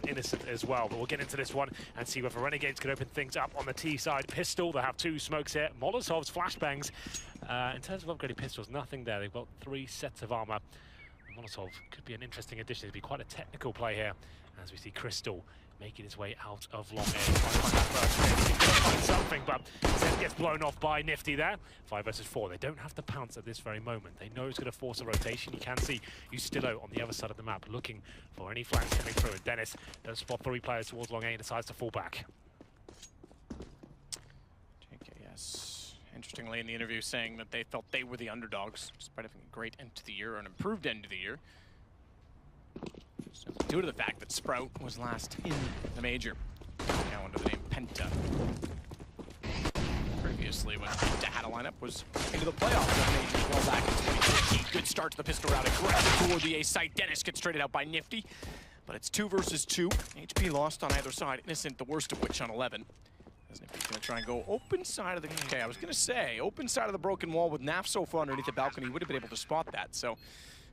Innocent as well. But we'll get into this one and see whether Renegades can open things up on the T side. Pistol, they have 2 smokes here. Molotovs, flashbangs. In terms of upgraded pistols, nothing there. They've got 3 sets of armor. Molotov could be an interesting addition. It'd be quite a technical play here, as we see Crystal making his way out of long A. Trying to find that first hit. He's going to find something, but Zen gets blown off by Nifty there. 5 versus 4. They don't have to pounce at this very moment. They know it's going to force a rotation. You can see Ustillo on the other side of the map looking for any flanks coming through. And Dennis does spot 3 players towards long A and decides to fall back. JKS, interestingly in the interview, saying that they felt they were the underdogs, despite having a great end to the year, an improved end to the year. So due to the fact that Sprout was last in the major, now under the name Penta. Previously, when Penta had a lineup, was into the playoffs as well back in 2014. Good start to the pistol round, aggressive toward the A site. Dennis gets traded out by Nifty, but it's 2 versus 2. HP lost on either side. Innocent, the worst of which on 11. As Nifty's gonna try and go open side of the, okay, I was gonna say, open side of the broken wall with Naf so far underneath the balcony, he would have been able to spot that. So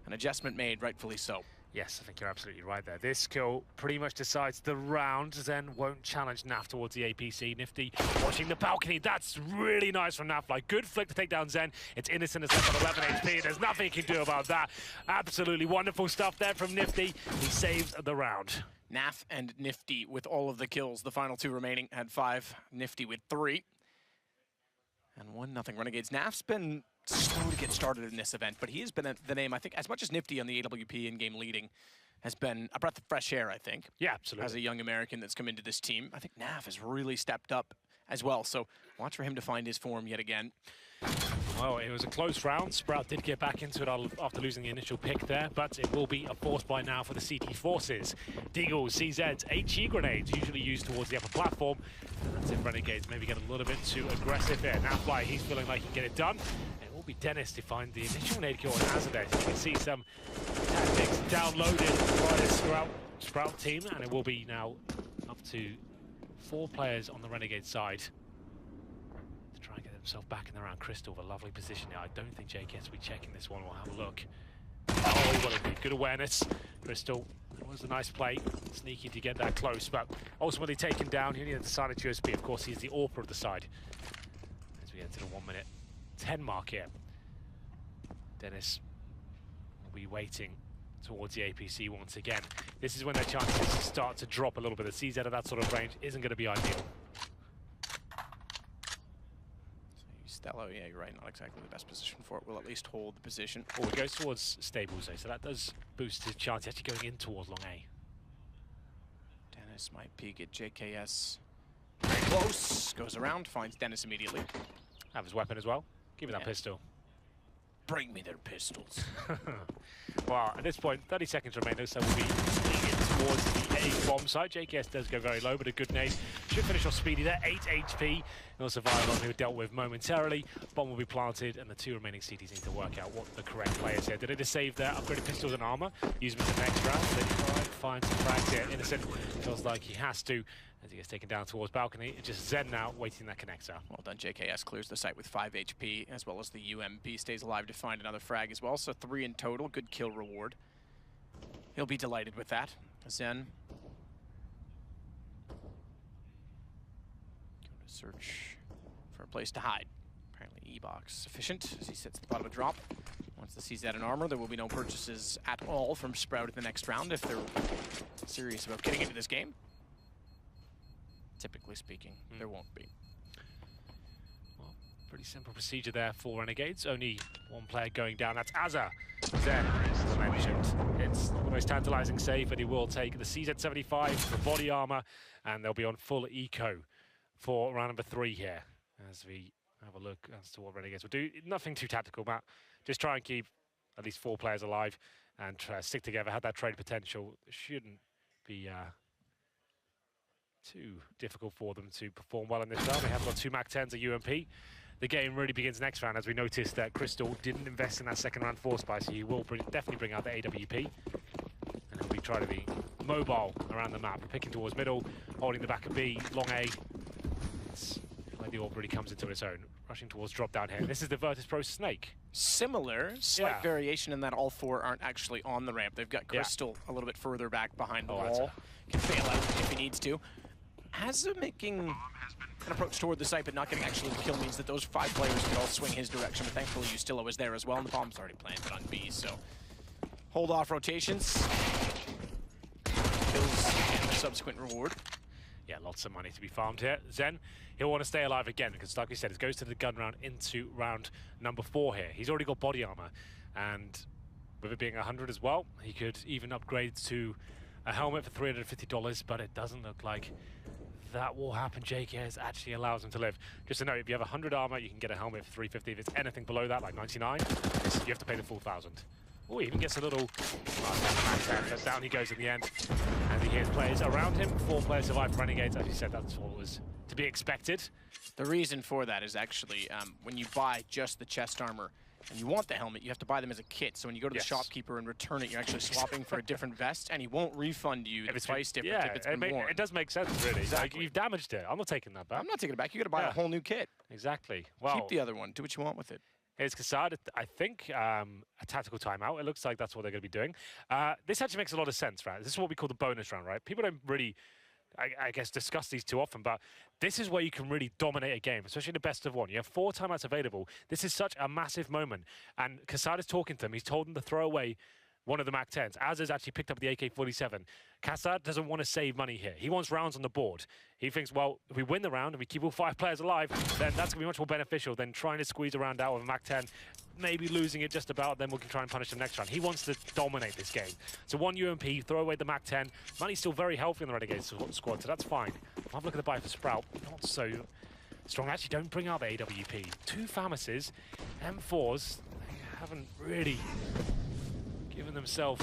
an adjustment made, rightfully so. Yes, I think you're absolutely right there. This kill pretty much decides the round. Zen won't challenge Naf towards the APC. Nifty watching the balcony. That's really nice from Naf. Like, good flick to take down Zen. It's Innocent is left on 11 HP. There's nothing he can do about that. Absolutely wonderful stuff there from Nifty. He saves the round. Naf and Nifty with all of the kills. The final 2 remaining had 5. Nifty with 3. And 1-0 Renegades. Naf's been slow to get started in this event, but he has been the name, I think, as much as Nifty on the AWP in-game leading has been a breath of fresh air, I think. Yeah, absolutely. As a young American that's come into this team. I think Naf has really stepped up as well, so watch for him to find his form yet again. Well, it was a close round. Sprout did get back into it after losing the initial pick there, but it will be a force by now for the CT forces. Deagles, CZs, HE grenades, usually used towards the upper platform. And that's if Renegades maybe get a little bit too aggressive there. Now Fly, he's feeling like he can get it done. It will be Dennis to find the initial nade kill on Azadeh. You can see some tactics downloaded by the Sprout team, and it will be now up to 4 players on the Renegade side. Himself back in the round. Crystal with a lovely position now. I don't think JKS will be checking this one. We'll have a look. Oh, what a good awareness. Crystal, that was a nice play. Sneaky to get that close, but ultimately taken down. He only had the silent USP. Of course, he's the AWPer of the side. As we enter the 1-minute 10 mark here. Dennis will be waiting towards the APC once again. This is when their chances start to drop a little bit. The CZ at that sort of range isn't going to be ideal. Stello, yeah, you're right, not exactly the best position for it. Will at least hold the position. Oh, it goes towards stables though, so that does boost his chance actually going in towards long A. Dennis might peek at JKS. Very close. Goes around, finds Dennis immediately. Have his weapon as well. Give me that pistol. Bring me their pistols. Well, at this point, 30 seconds remain, so we'll be leading towards the A bomb site. JKS does go very low, but a good nade. Should finish off Speedy there, 8 HP. No survivor who dealt with momentarily. Bomb will be planted, and the 2 remaining CTs need to work out what the correct play is here. Did they just save their upgraded pistols and armor? Use them in the next round. They try and find some frags here. Innocent feels like he has to, as he gets taken down towards balcony. It's just Zen now waiting that connector. Well done, JKS clears the site with 5 HP, as well as the UMP stays alive to find another frag as well. So 3 in total, good kill reward. He'll be delighted with that. Zen. Go to search for a place to hide. Apparently E-Box sufficient as he sits at the bottom of drop. Once the CZ in armor, there will be no purchases at all from Sprout in the next round if they're serious about getting into this game. Typically speaking, there won't be. Well, pretty simple procedure there for Renegades. Only 1 player going down. That's Azza. Zen, as I mentioned. It's not the most tantalizing save, but he will take the CZ75 for body armor, and they'll be on full eco for round number 3 here. As we have a look as to what Renegades will do. Nothing too tactical, Matt. Just try and keep at least 4 players alive and stick together. Had that trade potential. Shouldn't be too difficult for them to perform well in this round. They have got 2 MAC-10s, a UMP. The game really begins next round, as we noticed that Crystal didn't invest in that second round force buy, so he will definitely bring out the AWP. And he'll be trying to be mobile around the map, picking towards middle, holding the back of B, long A. It's where the AWP really comes into its own. Rushing towards drop down here. This is the Virtus Pro Snake. Similar, slight variation in that all 4 aren't actually on the ramp. They've got Crystal a little bit further back behind the wall. Can fail needs to. Has making an approach toward the site but not getting actually the kill means that those 5 players could all swing his direction. But thankfully, Ustillo was there as well, and the bomb's already planted on B, so hold off rotations. Kills and the subsequent reward. Yeah, lots of money to be farmed here. Zen, he'll want to stay alive again because, like we said, it goes to the gun round into round number 4 here. He's already got body armor, and with it being 100 as well, he could even upgrade to a helmet for $350, but it doesn't look like that will happen. JKS actually allows him to live. Just to note, if you have 100 armor, you can get a helmet for $350. If it's anything below that, like 99, you have to pay the full 1,000. Oh, he even gets a little... but down he goes in the end. And he hears players around him. 4 players survive from Renegades. As you said, that's what was to be expected. The reason for that is actually when you buy just the chest armor and you want the helmet, you have to buy them as a kit. So when you go to the shopkeeper and return it, you're actually swapping for a different vest, and he won't refund you the price difference if it's been worn. It does make sense, really. Exactly. Like, you've damaged it. I'm not taking that back. I'm not taking it back. You got to buy a whole new kit. Exactly. Well, keep the other one. Do what you want with it. Here's Kassad, I think, a tactical timeout. It looks like that's what they're going to be doing. This actually makes a lot of sense, right? This is what we call the bonus round, right? People don't really, I guess, discuss these too often, but this is where you can really dominate a game, especially the best of 1. You have 4 timeouts available. This is such a massive moment. And Kassad is talking to them. He's told them to throw away one of the MAC-10s. Az has actually picked up the AK-47. Kassad doesn't want to save money here. He wants rounds on the board. He thinks, well, if we win the round and we keep all 5 players alive, then that's going to be much more beneficial than trying to squeeze a round out of a MAC-10, maybe losing it just about, then we can try and punish them next round. He wants to dominate this game. So 1 UMP, throw away the MAC-10. Money's still very healthy in the Renegades squad, so that's fine. Have a look at the buy for Sprout. Not so strong. Actually, don't bring out the AWP. 2 Famises, M4s. They haven't really given themselves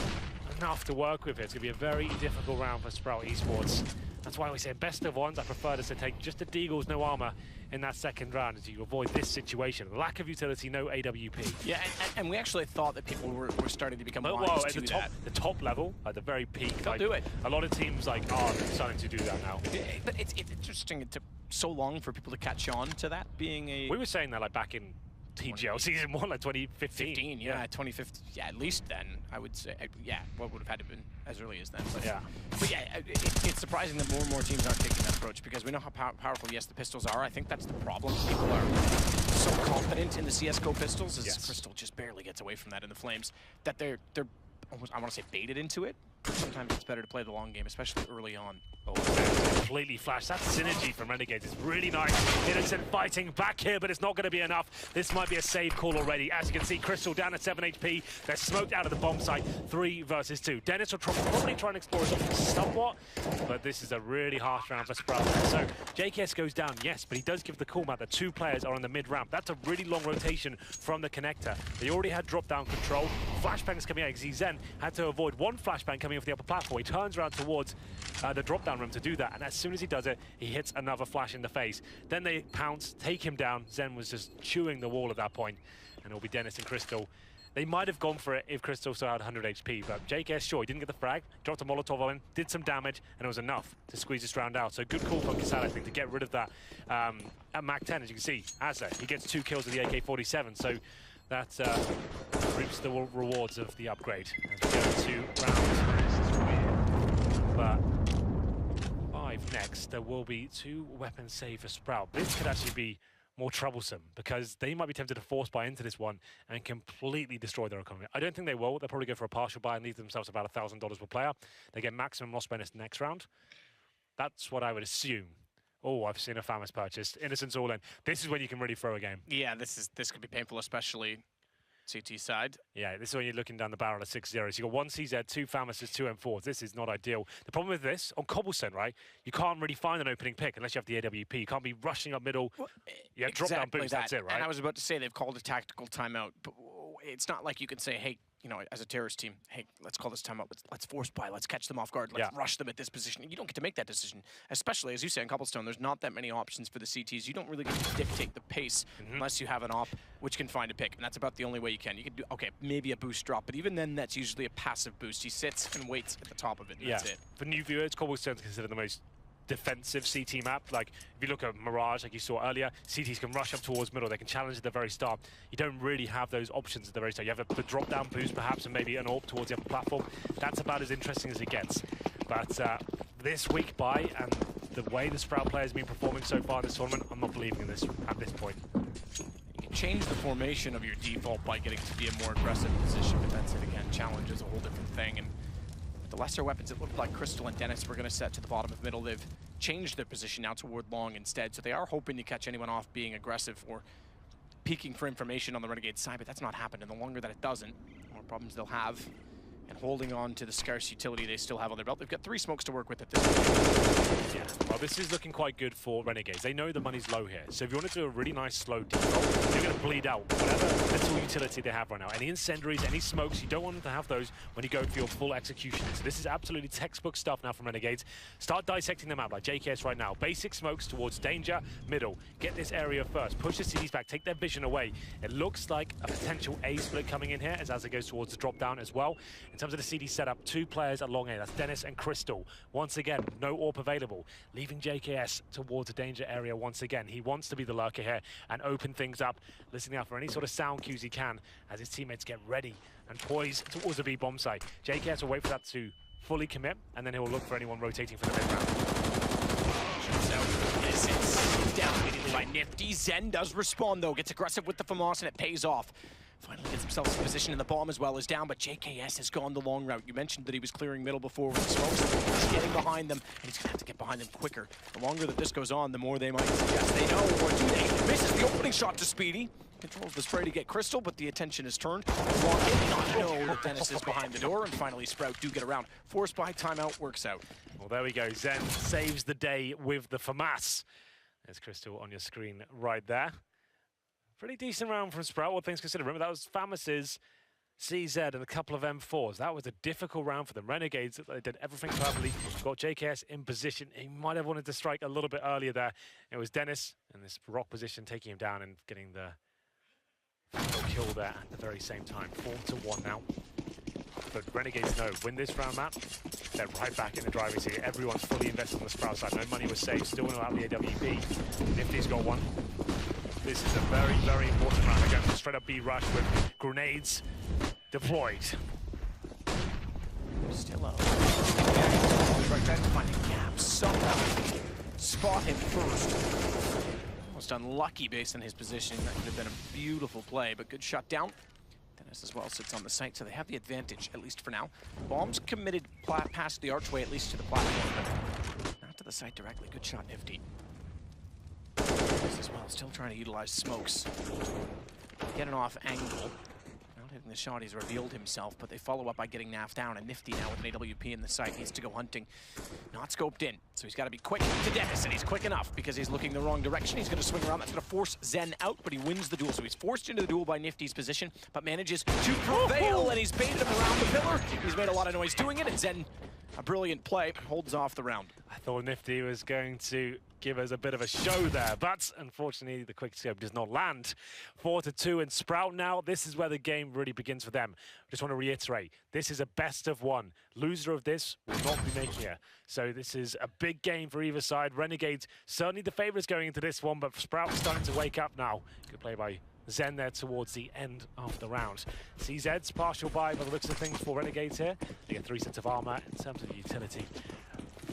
enough to work with. It's going to be a very difficult round for Sprout Esports. That's why we say best of 1s. I prefer to take just the Deagles, no armor in that second round as you avoid this situation. Lack of utility, no AWP. Yeah, and we actually thought that people were starting to become wise to that. The top level, at the very peak, they'll do it. A lot of teams are starting to do that now. But it's interesting. It took so long for people to catch on to that being a... We were saying that like back in TGL Season 1, like 2015. Yeah, 2015. Yeah, at least then, I would say. Yeah, what would have had to have been as early as then. But yeah, it's surprising that more and more teams aren't taking that approach because we know how powerful, yes, the pistols are. I think that's the problem. People are so confident in the CSGO pistols, as Crystal just barely gets away from that in the Flames, that they're almost, I want to say, baited into it. Sometimes it's better to play the long game, especially early on. Oh, completely flashed. That synergy from Renegades is really nice. Innocent fighting back here, but it's not going to be enough. This might be a save call already. As you can see, Crystal down at 7 HP. They're smoked out of the bomb site. 3 versus 2. Dennis will probably try and explore somewhat, but this is a really harsh round for Sprout. So JKS goes down, yes, but he does give the call out that 2 players are on the mid ramp. That's a really long rotation from the connector. They already had drop-down control. Flashbangs coming out. Zen had to avoid 1 flashbang coming off the upper platform. He turns around towards the drop-down room to do that, and as soon as he does it, he hits another flash in the face. Then they pounce, take him down. Zen was just chewing the wall at that point, and it'll be Dennis and Crystal. They might have gone for it if Crystal still had 100 HP, but JKS, sure, he didn't get the frag, dropped a Molotov on him, did some damage, and it was enough to squeeze this round out. So good call from Kassad, I think, to get rid of that at MAC-10, as you can see. Azza, he gets 2 kills with the AK-47, so that reaps the rewards of the upgrade as we go to round. But 5 next, there will be 2 weapons saved for Sprout. This could actually be more troublesome because they might be tempted to force buy into this one and completely destroy their economy. I don't think they will. They'll probably go for a partial buy and leave themselves about $1,000 per player. They get maximum loss bonus next round. That's what I would assume. Oh, I've seen a Famis purchased. Innocence all in. This is when you can really throw a game. Yeah, this could be painful, especially CT side. Yeah, this is when you're looking down the barrel at 6-0. So you've got 1 CZ, 2 Famises, 2 M4s. This is not ideal. The problem with this, on Cobblestone, right, you can't really find an opening pick unless you have the AWP. You can't be rushing up middle. You have drop-down boost, that's it, right? And I was about to say they've called a tactical timeout, but it's not like you can say, hey, you know, as a terrorist team, hey, let's call this timeout. Let's force buy. Let's catch them off guard. Let's rush them at this position. You don't get to make that decision, especially, as you say, in Cobblestone, there's not that many options for the CTs. You don't really get to dictate the pace unless you have an op which can find a pick, and that's about the only way you can. You can do, okay, maybe a boost drop, but even then, that's usually a passive boost. He sits and waits at the top of it, and that's it. For new viewers, Cobblestone's considered the most defensive CT map. Like, if you look at Mirage, like you saw earlier, CTs can rush up towards middle, they can challenge at the very start. You don't really have those options at the very start. You have a drop-down boost, perhaps, and maybe an AWP towards the upper platform. That's about as interesting as it gets. But this week by, and the way the Sprout players have been performing so far this tournament, I'm not believing in this at this point. You can change the formation of your default by getting to be a more aggressive position, but that's it again. Challenge is a whole different thing, and with the lesser weapons, it looked like Crystal and Dennis were going to set to the bottom of middle. They've changed their position now toward long instead, so they are hoping to catch anyone off being aggressive or peeking for information on the Renegade side, but that's not happened, and the longer that it doesn't, the more problems they'll have. And holding on to the scarce utility they still have on their belt. They've got 3 smokes to work with at this point. Yeah, well, this is looking quite good for Renegades. They know the money's low here, so if you want to do a really nice slow default, you're going to bleed out whatever little utility they have right now. Any incendiaries, any smokes, you don't want them to have those when you go for your full execution. So this is absolutely textbook stuff now from Renegades. Start dissecting them out like JKS right now. Basic smokes towards danger, middle. Get this area first. Push the CDs back, take their vision away. It looks like a potential A split coming in here as it goes towards the drop down as well. In terms of the CD setup, 2 players at long A. That's Dennis and Crystal. Once again, no AWP available. Leaving JKS towards the danger area once again. He wants to be the lurker here and open things up, listening out for any sort of sound cues he can as his teammates get ready and poise towards the B bomb site. JKS will wait for that to fully commit, and then he'll look for anyone rotating for the mid-round. This is down immediately by Nifty. Zen does respond though, gets aggressive with the FAMAS and it pays off. Finally gets himself in position, and the bomb as well is down, but JKS has gone the long route. You mentioned that he was clearing middle before with the smokes. He's getting behind them, and he's going to have to get behind them quicker. The longer that this goes on, the more they might suggest they know, or do they? Misses the opening shot to Speedy. Controls the spray to get Crystal, but the attention is turned. Walk in, not know that Dennis is behind the door, and finally Sprout do get around. Forced by timeout, works out. Well, there we go. Zen saves the day with the FAMAS. There's Crystal on your screen right there. Pretty decent round from Sprout, all things considered. Remember, that was FAMAS's CZ and a couple of M4s. That was a difficult round for them. Renegades, they did everything perfectly. Got JKS in position. He might have wanted to strike a little bit earlier there. It was Dennis in this rock position, taking him down and getting the kill there at the very same time. 4-1 now. But Renegades know, win this round map, they're right back in the driving seat. Everyone's fully invested on the Sprout side. No money was saved. Still without the AWP. Nifty's got one. This is a very, very important round. They're going for straight up B rush with grenades deployed. Still out. Trying to find a gap somehow. Spot him first. Almost unlucky based on his position. That could have been a beautiful play, but good shot down. Dennis as well sits on the site, so they have the advantage, at least for now. Bombs committed past the archway, at least to the platform, but not to the site directly. Good shot, Nifty. As well, still trying to utilize smokes. Get an off angle. Not hitting the shot, he's revealed himself, but they follow up by getting Naf down, and Nifty now with an AWP in the site needs to go hunting. Not scoped in, so he's got to be quick to Dennis, and he's quick enough because he's looking the wrong direction. He's going to swing around, that's going to force Zen out, but he wins the duel. So he's forced into the duel by Nifty's position, but manages to prevail, and he's baited him around the pillar. He's made a lot of noise doing it, and Zen, a brilliant play, holds off the round. I thought Nifty was going to give us a bit of a show there, but unfortunately the quick scope does not land. 4-2 and Sprout now. This is where the game really begins for them. Just want to reiterate, this is a best of one. Loser of this will not be making it. So this is a big game for either side. Renegades certainly the favorites going into this one, but Sprout starting to wake up now. Good play by Zen there towards the end of the round. CZ's partial buy by the looks of things for Renegades here. They get 3 sets of armor in terms of the utility.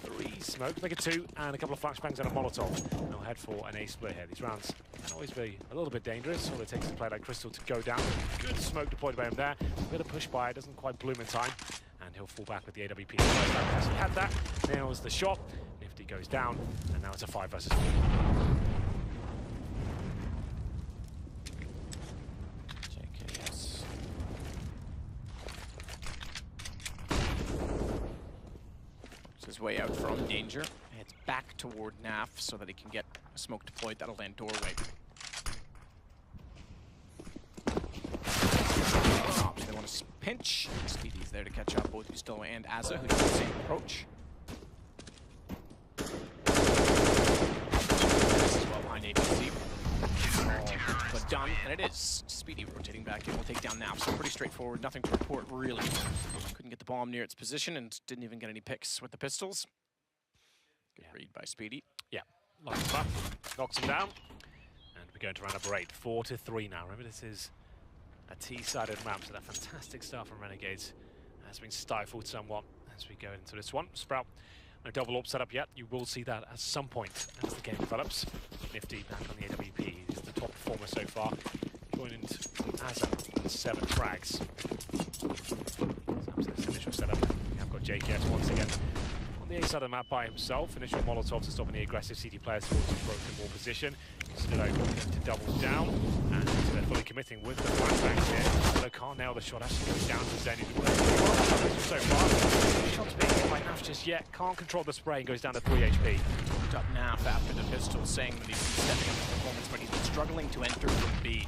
3 smokes, make it 2, and a couple of flashbangs and a Molotov. They'll head for an A split here. These rounds can always be a little bit dangerous. All it takes is a play like Crystal to go down. Good smoke deployed by him there. A bit of push by, it doesn't quite bloom in time. And he'll fall back with the AWP. As he had that, nails the shot. Nifty goes down, and now it's a 5 versus 4. His way out from danger, heads back toward Naf so that he can get a smoke deployed that'll land doorway. They want to pinch. Speedy's there to catch up both Gusto and Azza, who does the same approach. This is well behind ABC. But done, and it is. Speedy rotating back in will take down Naf, so pretty straightforward, nothing to report really. Couldn't get the bomb near its position and didn't even get any picks with the pistols. Good read by Speedy. Yeah, locks him up, knocks him down, and we're going to round number 8, 4-3 now. Remember, this is a T-sided map, so that fantastic start from Renegades has been stifled somewhat as we go into this one. Sprout No double AWP set up yet. You will see that at some point as the game develops. Nifty back on the AWP. He's the top performer so far. Joined Azam with 7 frags. That's the initial setup. We have got JKS once again on the A side of the map by himself. Initial Molotovs are stopping the aggressive CT players towards the broken wall position. Still going to double down, and they're fully committing with the flashbangs here. Still can't nail the shot. Actually goes down to Zenny. So far, shots being hit by Naf just yet. Can't control the spray and goes down to 3 HP. Up Naf after the pistol, saying that he's stepping up the performance, but he's been struggling to enter from B.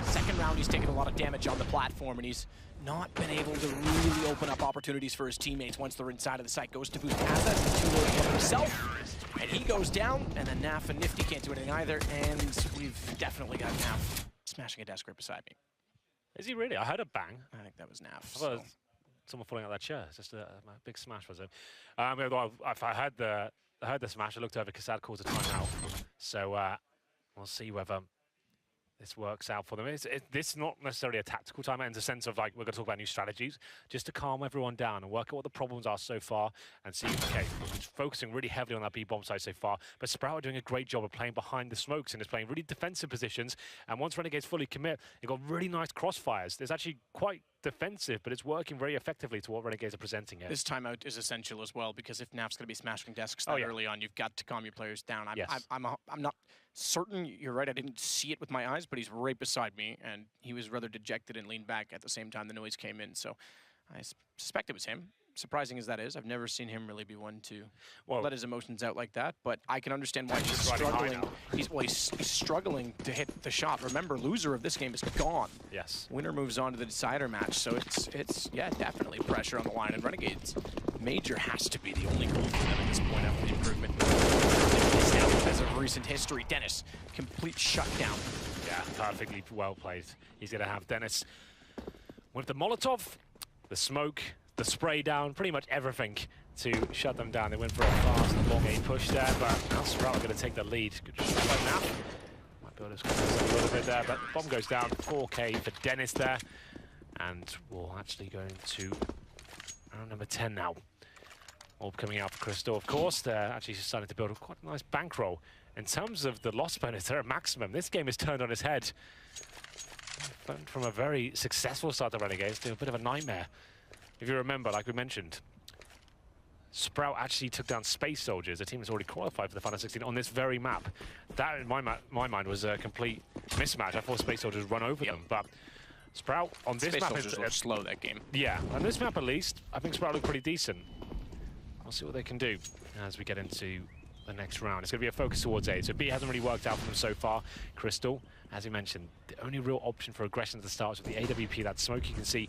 Second round, he's taken a lot of damage on the platform, and he's not been able to really open up opportunities for his teammates once they're inside of the site. Goes to boost assets, too early for himself, and he goes down, and then Naf and Nifty can't do anything either, and we've definitely got Naf smashing a desk right beside me. Is he really? I heard a bang. I think that was Naf. So. Someone falling out that chair. It's just a big smash, was it? If I heard the smash, I looked over. Kassad calls a timeout. So we'll see whether this works out for them. This is not necessarily a tactical timeout in the sense of, like, we're going to talk about new strategies, just to calm everyone down and work out what the problems are so far and see, okay, we're focusing really heavily on that B-bomb side so far, but Sprout are doing a great job of playing behind the smokes and is playing really defensive positions, and once Renegades fully commit, they've got really nice crossfires. There's actually quite defensive, but it's working very effectively to what Renegades are presenting here. This timeout is essential as well, because if Naf's going to be smashing desks that early on, you've got to calm your players down. I'm not certain, you're right, I didn't see it with my eyes, but he's right beside me, and he was rather dejected and leaned back at the same time the noise came in, so I suspect it was him. Surprising as that is, I've never seen him really be one to let his emotions out like that, but I can understand why he's struggling. He's struggling to hit the shot. Remember, loser of this game is gone. Yes. Winner moves on to the decider match, so it's yeah, definitely pressure on the line, and Renegades Major has to be the only goal for them at this point after the improvement. As of recent history, Dennis, complete shutdown. Yeah, perfectly well played. He's going to have Dennis with the Molotov, the smoke, the spray down, pretty much everything to shut them down. They went for a fast long A push there, but now Sprout are going to take the lead. Good shot by Naf. Might be able to score a little bit there, but the bomb goes down. 4K for Dennis there. And we'll actually go into round number 10 now. Orb coming out for Crystal, of course. They're actually starting to build quite a nice bankroll. In terms of the loss bonus, they're at maximum. This game is turned on its head. From a very successful start to Renegades to a bit of a nightmare. If you remember, like we mentioned, Sprout actually took down Space Soldiers, a team that's already qualified for the Final 16 on this very map. That, in my mind, was a complete mismatch. I thought Space Soldiers run over them, but Sprout on this map is slow that game. Yeah, on this map at least, I think Sprout look pretty decent. We'll see what they can do as we get into the next round. It's going to be a focus towards A. So B hasn't really worked out for them so far. Crystal, as you mentioned, the only real option for aggression at the start with the AWP, that smoke you can see.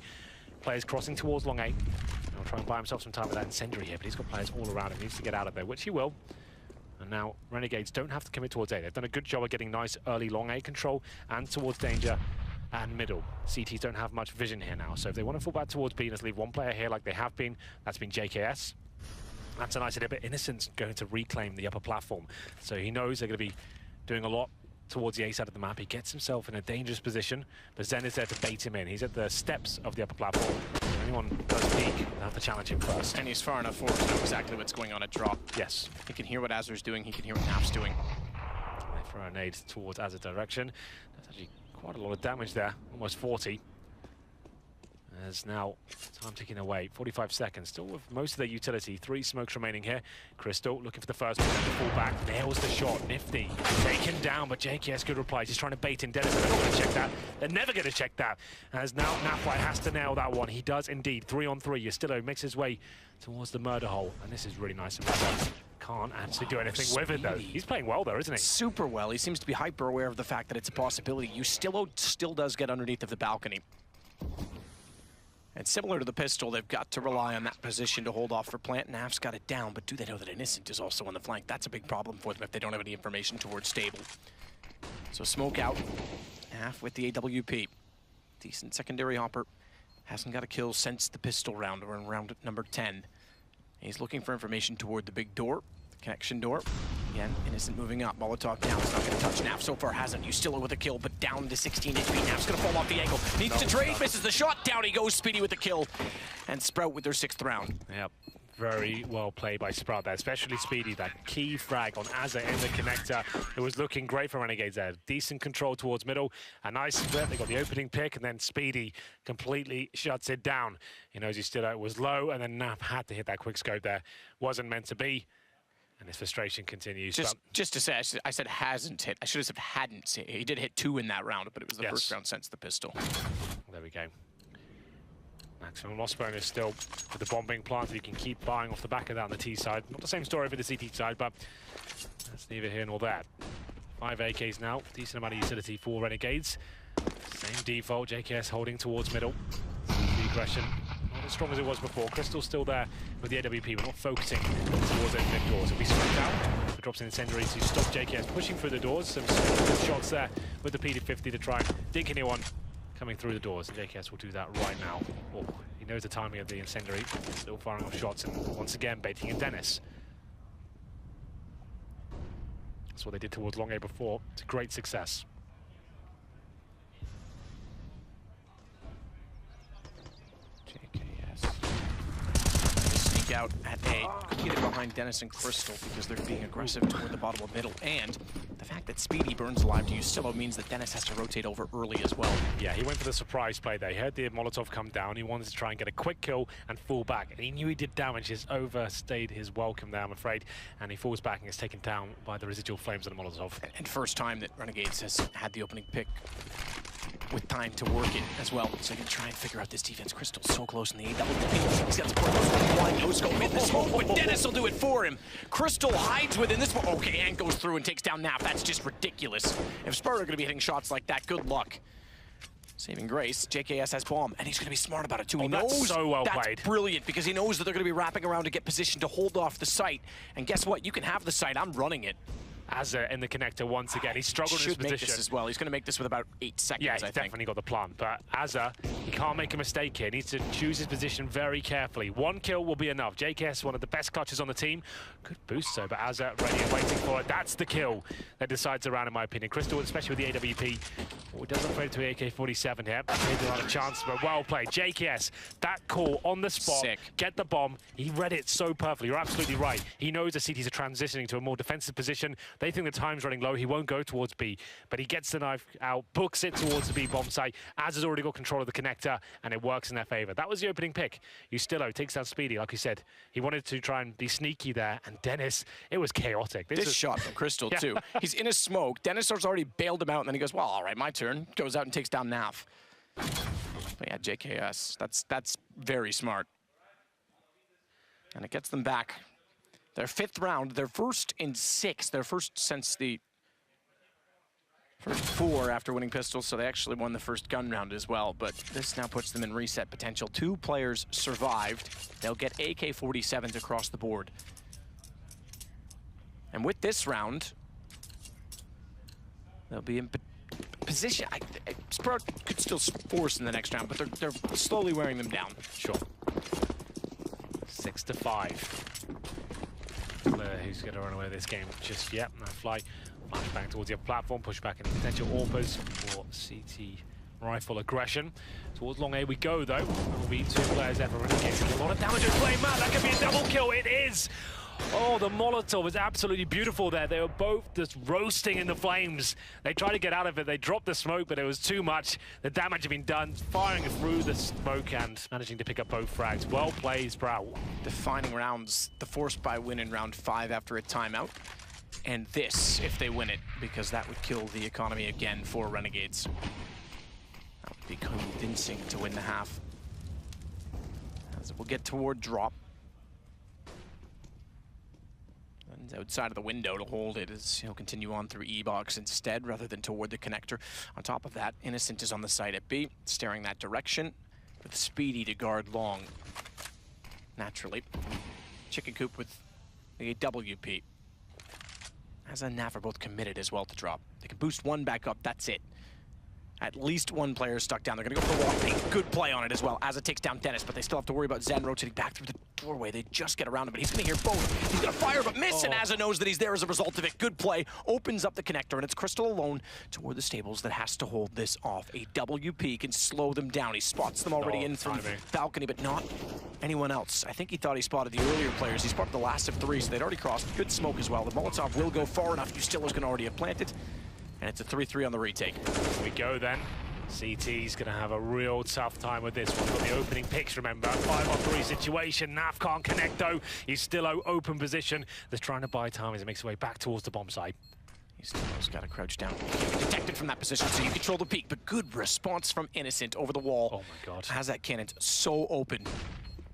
Players crossing towards long A. He'll try and buy himself some time with that incendiary here, but he's got players all around him. He needs to get out of there, which he will. And now Renegades don't have to commit towards A. They've done a good job of getting nice early long A control and towards danger and middle. CTs don't have much vision here now, so if they want to fall back towards B, let's leave one player here like they have been. That's been JKS. That's a nice idea, but Innocent's going to reclaim the upper platform. So he knows they're going to be doing a lot towards the A side of the map. He gets himself in a dangerous position, but Zen is there to bait him in. He's at the steps of the upper platform. If anyone does peek, they'll have to challenge him first. And he's far enough forward to know exactly what's going on at drop. Yes. He can hear what Azur's doing, he can hear what Naf's doing. They throw a nade towards Azur direction. That's actually quite a lot of damage there, almost 40. There's now time ticking away, 45 seconds, still with most of their utility. 3 smokes remaining here. Crystal looking for the first one, then the fall back, nails the shot. Nifty taken down, but JKS good replies. He's trying to bait in Dennis, they're not going to check that. They're never going to check that. As now Nafwhite has to nail that one. He does indeed. 3 on 3. Yastillo makes his way towards the murder hole, and this is really nice of him. Can't actually do anything with it though. He's playing well though, isn't he? Super well. He seems to be hyper aware of the fact that it's a possibility. Yastillo still does get underneath of the balcony. And similar to the pistol, they've got to rely on that position to hold off for plant. Naf's got it down, but do they know that Innocent is also on the flank? That's a big problem for them if they don't have any information towards stable. So smoke out. Naf with the AWP. Decent secondary hopper. Hasn't got a kill since the pistol round. We're in round number 10. He's looking for information toward the big door, the connection door. Again, Innocent moving up. Molotov down. It's not going to touch Naf. So far hasn't. Yastillo with a kill, but down to 16 HP. Naf's going to fall off the angle. Needs to trade. Misses the shot. Down he goes. Speedy with the kill. And Sprout with their 6th round. Yep. Very well played by Sprout there, especially Speedy. That key frag on Azza in the connector. It was looking great for Renegades there. Decent control towards middle. A nice split. They got the opening pick, and then Speedy completely shuts it down. He knows he still was low, and then Nap had to hit that quick scope there. Wasn't meant to be. And his frustration continues. Just to say, I said hasn't hit. I should have said hadn't hit. He did hit 2 in that round, but it was the first round since the pistol. There we go. Maximum loss bonus still with the bomb being planted. You can keep buying off the back of that on the T side. Not the same story for the CT side, but that's neither here nor there. 5 AKs now. Decent amount of utility for Renegades. Same default. JKS holding towards middle. The aggression not as strong as it was before. Crystal's still there with the AWP. We're not focusing towards those mid doors. It'll be swept out. It drops in incendiary to stop JKS pushing through the doors. Some shots there with the PD-50 to try and dig anyone coming through the doors, and JKS will do that right now. Oh, he knows the timing of the incendiary. Still firing off shots, and once again baiting in Dennis. That's what they did towards Long A before. It's a great success. JKS sneak out at A. Could get it behind Dennis and Crystal because they're being aggressive toward the bottom of middle, and the fact that Speedy burns alive to use Silo means that Dennis has to rotate over early as well. Yeah, he went for the surprise play there. He heard the Molotov come down. He wanted to try and get a quick kill and fall back. And he knew he did damage. He's overstayed his welcome there, I'm afraid. And he falls back and is taken down by the residual flames of the Molotov. And first time that Renegades has had the opening pick with time to work it as well. So he can try and figure out this defense. Crystal's so close in the A double. He's got the blind no scope in the smoke, but Dennis will do it for him. Crystal hides within this one. Okay, and goes through and takes down Nap. That's just ridiculous. If Spur are going to be hitting shots like that, good luck. Saving grace, JKS has bomb, and he's going to be smart about it too. He knows that's so well played. That's brilliant, because he knows that they're going to be wrapping around to get position to hold off the site. And guess what? You can have the site. I'm running it. Azza in the connector once again. He struggled in his position. Should make this as well. He's going to make this with about 8 seconds, yeah, I think. definitely got the plan. But Azza, he can't make a mistake here. He needs to choose his position very carefully. 1 kill will be enough. JKS, one of the best clutches on the team. Good boost, though, but Azza ready and waiting for it. That's the kill that decides around, in my opinion. Crystal, especially with the AWP, doesn't play to AK-47 here. Maybe not a chance, but well played. JKS, that call on the spot. Sick. Get the bomb. He read it so perfectly. You're absolutely right. He knows the CTs are transitioning to a more defensive position. They think the time's running low. He won't go towards B, but he gets the knife out, books it towards the B bomb site. Azza's already got control of the connector, and it works in their favor. That was the opening pick. Ustillo takes down Speedy, like you said. He wanted to try and be sneaky there, and Dennis, it was chaotic. This shot from Crystal, too. He's in a smoke. Dennis has already bailed him out, and then he goes, well, all right, my turn. Goes out and takes down Naf. But yeah, JKS, that's very smart. And it gets them back. Their 5th round, their first in 6, their first since the first 4 after winning pistols, so they actually won the first gun round as well, but this now puts them in reset potential. 2 players survived. They'll get AK-47s across the board. And with this round, they'll be in position. Sprout could still force in the next round, but they're slowly wearing them down. Sure. 6-5. Who's going to run away with this game just yet? No fly. Flashbang towards the upper platform, push back into potential AWPers for CT rifle aggression. Towards Long A we go, though. There will be 2 players there for Renegades. A lot of damage to play. Man, that could be a double kill. It is! Oh, the Molotov was absolutely beautiful there. They were both just roasting in the flames. They tried to get out of it. They dropped the smoke, but it was too much. The damage had been done, firing through the smoke and managing to pick up both frags. Well played, Sprout. Defining rounds, the Force by win in round 5 after a timeout. And this, if they win it, because that would kill the economy again for Renegades. That would be convincing to win the half. As we'll get toward drop. Outside of the window to hold it as he'll continue on through E-box instead rather than toward the connector. On top of that, Innocent is on the site at B, staring that direction with Speedy to guard long. Naturally. Chicken Coop with the WP. As and Naf are both committed as well to drop. They can boost 1 back up, that's it. At least one player stuck down. They're going to go for the wall. A good play on it as well, as it takes down Dennis, but they still have to worry about Zen rotating back through the doorway. They just get around him, but he's going to hear both. He's going to fire, but miss, and Asa knows that he's there as a result of it. Good play. Opens up the connector, and it's Crystal alone toward the stables that has to hold this off. A WP can slow them down. He spots them already in from the balcony, but not anyone else. I think he thought he spotted the earlier players. He spotted the last of three, so they'd already crossed. Good smoke as well. The Molotov will go far enough. Ustilla's going to already have planted, and it's a 3-3 on the retake. Here we go then. CT's going to have a real tough time with this one. Got the opening picks, remember. 5-on-3 situation. Naf can't connect, though. He's still open position. They're trying to buy time as he makes his way back towards the bomb site. He's still got to crouch down. Detected from that position, so you control the peak. But good response from Innocent over the wall. Oh, my God. Has that cannon so open.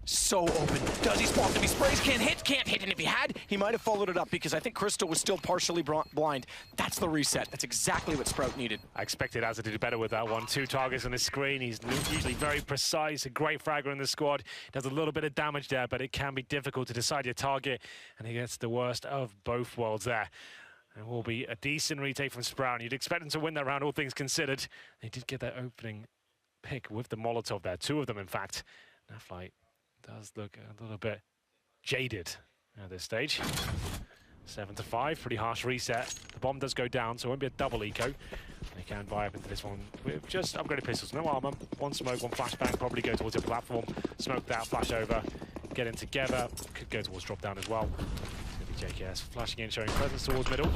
So open. Does he spot them? He sprays, can't hit, and if he had, he might have followed it up because I think Crystal was still partially blind. That's the reset. That's exactly what Sprout needed. I expected Asa to do better with that one. 2 targets on his screen. He's usually very precise, a great fragger in the squad. Does a little bit of damage there, but it can be difficult to decide your target, and he gets the worst of both worlds there. It will be a decent retake from Sprout, and you'd expect them to win that round, all things considered. They did get that opening pick with the Molotov there, 2 of them, in fact. That flight does look a little bit jaded at this stage. 7-5, pretty harsh reset. The bomb does go down, so it won't be a double eco. They can buy up into this one with just upgraded pistols, no armor. 1 smoke, 1 flashbang, probably go towards the platform. Smoke that, flash over, get in together. Could go towards drop down as well. Could be JKS flashing in, showing presence towards middle.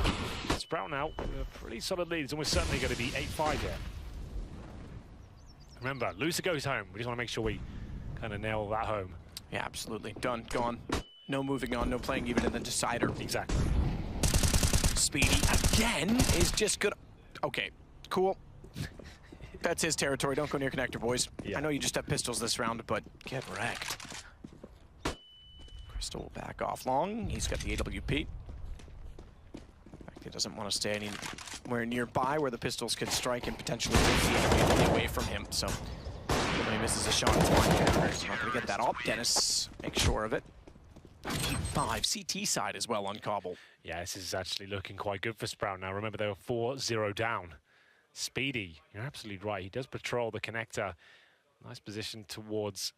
Sprout now with a pretty solid lead. It's almost certainly going to be 8-5 here. Remember, loser goes home. We just want to make sure we kind of nail that home. Yeah, absolutely. Done, gone. No moving on, no playing even in the decider. Exactly. Speedy again is just good. Okay, cool. That's his territory. Don't go near connector, boys. Yeah. I know you just have pistols this round, but get wrecked. Crystal will back off long. He's got the AWP. In fact, he doesn't want to stay anywhere nearby where the pistols could strike and potentially take the enemy away from him. So when he misses a shot, it's fine. He's not going to get that up. Dennis makes sure of it. 5 CT side as well on Cobble. Yeah, this is actually looking quite good for Sprout now. Remember, they were 4-0 down. Speedy, you're absolutely right. He does patrol the connector. Nice position towards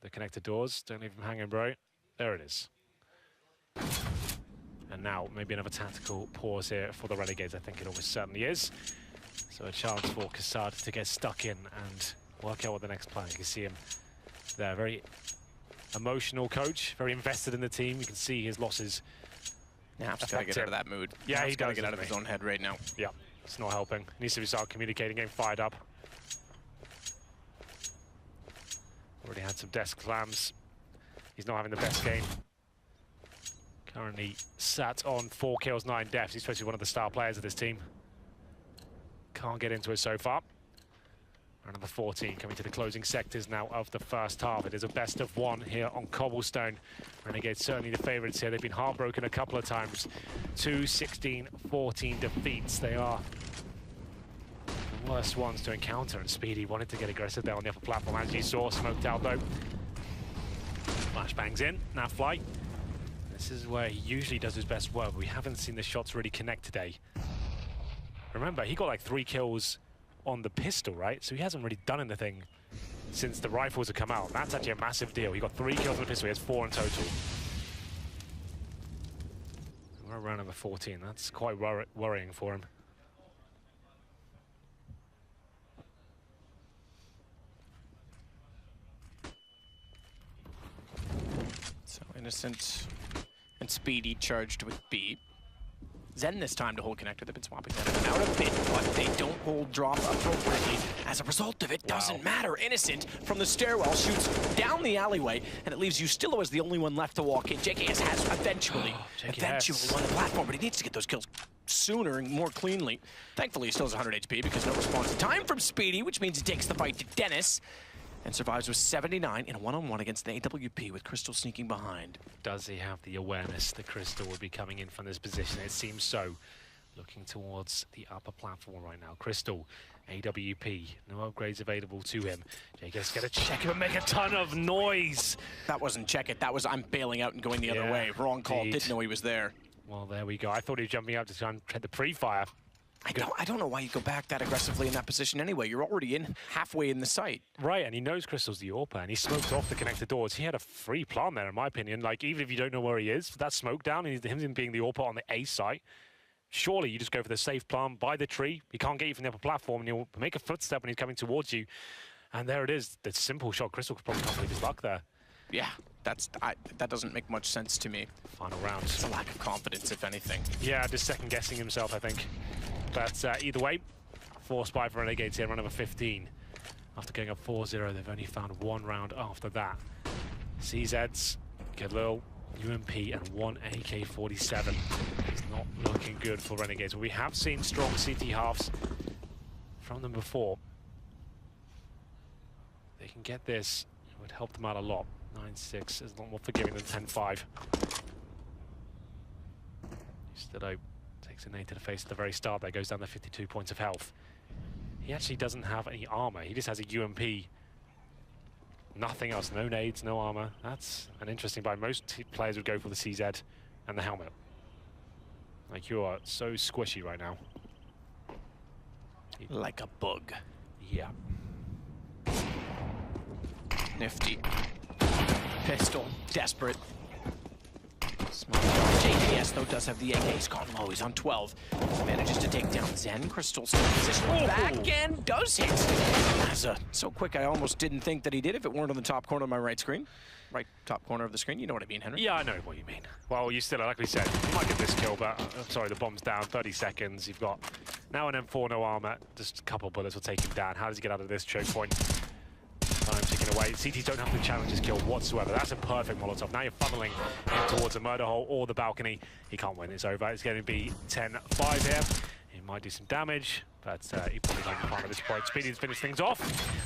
the connector doors. Don't leave him hanging, bro. There it is. And now, maybe another tactical pause here for the Renegades. I think it almost certainly is. So a chance for Kassad to get stuck in and work out what the next plan. You can see him there. Very emotional coach, very invested in the team. You can see his losses. Yeah, he's got to get out of that mood. Yeah, he's got to get out of his own head right now. Yeah, it's not helping. He needs to start communicating, getting fired up. Already had some desk clams. He's not having the best game. Currently sat on 4 kills, 9 deaths. He's supposed to be one of the star players of this team. Can't get into it so far. Round number 14 coming to the closing sectors now of the first half. It is a best of 1 here on Cobblestone. Renegades certainly the favourites here. They've been heartbroken a couple of times. 2 16-14 defeats. They are the worst ones to encounter, and Speedy wanted to get aggressive there on the upper platform, as you saw. Smoked out though. Flashbangs in, now flight. This is where he usually does his best work, but we haven't seen the shots really connect today. Remember, he got like 3 kills on the pistol, right? So he hasn't really done anything since the rifles have come out. That's actually a massive deal. He got 3 kills on the pistol, he has 4 in total. We're around number 14. That's quite worrying for him. So Innocent and Speedy charged with B. Zen this time to hold connector. They've been swapping that in and out a bit, but they don't hold drop appropriately. As a result of it, doesn't matter. Innocent from the stairwell shoots down the alleyway, and it leaves Ustillo as the only one left to walk in. JKS has eventually won the platform, but he needs to get those kills sooner and more cleanly. Thankfully, he still has 100 HP because no response time from Speedy, which means he takes the fight to Dennis and survives with 79 in a one-on-one against the AWP with Crystal sneaking behind. Does he have the awareness that Crystal will be coming in from this position? It seems so. Looking towards the upper platform right now. Crystal, AWP, no upgrades available to him. JKS got to check him and make a ton of noise. That wasn't check it, that was I'm bailing out and going the other way. Wrong call, didn't know he was there. Well, there we go. I thought he was jumping up to try and tread the pre-fire. I don't know why you go back that aggressively in that position anyway. You're already in halfway in the site. Right, and he knows Crystal's the AWP, and he smoked off the connected doors. He had a free plan there, in my opinion. Like, even if you don't know where he is, that smoke down, and him being the AWP on the A site, surely you just go for the safe plan, by the tree. He can't get you from the upper platform, and he'll make a footstep when he's coming towards you. And there it is, the simple shot. Crystal probably can't believe his luck there. Yeah, that doesn't make much sense to me. Final round. It's a lack of confidence, if anything. Yeah, just second-guessing himself, I think. But either way, forced by for Renegades here, round number 15. After going up 4-0, they've only found one round after that. CZs, Khalil, UMP, and one AK-47. It's not looking good for Renegades. We have seen strong CT halves from them before. They can get this, it would help them out a lot. 9-6 is a lot more forgiving than 10-5. Still takes a nade to the face at the very start. There goes down to 52 points of health. He actually doesn't have any armor. He just has a UMP. Nothing else. No nades, no armor. That's an interesting buy. Most players would go for the CZ and the helmet. Like, you are so squishy right now. Like a bug. Yeah. Nifty. Pistol. Desperate. Small shot. JKS, though, does have the AK. He's gone low. He's on 12. Manages to take down Zen. Crystal still in position. Back end does hit. So quick, I almost didn't think that he did if it weren't on the top corner of my right screen. Right top corner of the screen. You know what I mean, Henry? Yeah, I know what you mean. Well, you still, like we said, you might get this kill, but sorry, the bomb's down. 30 seconds. You've got now an M4, no armor. Just a couple bullets will take him down. How does he get out of this choke point? Time ticking away. CT don't have to challenge his kill whatsoever. That's a perfect Molotov. Now you're funneling him towards a murder hole or the balcony. He can't win. It's over. It's going to be 10-5 here. He might do some damage, but he probably can't find at this point. Speedy's finished things off.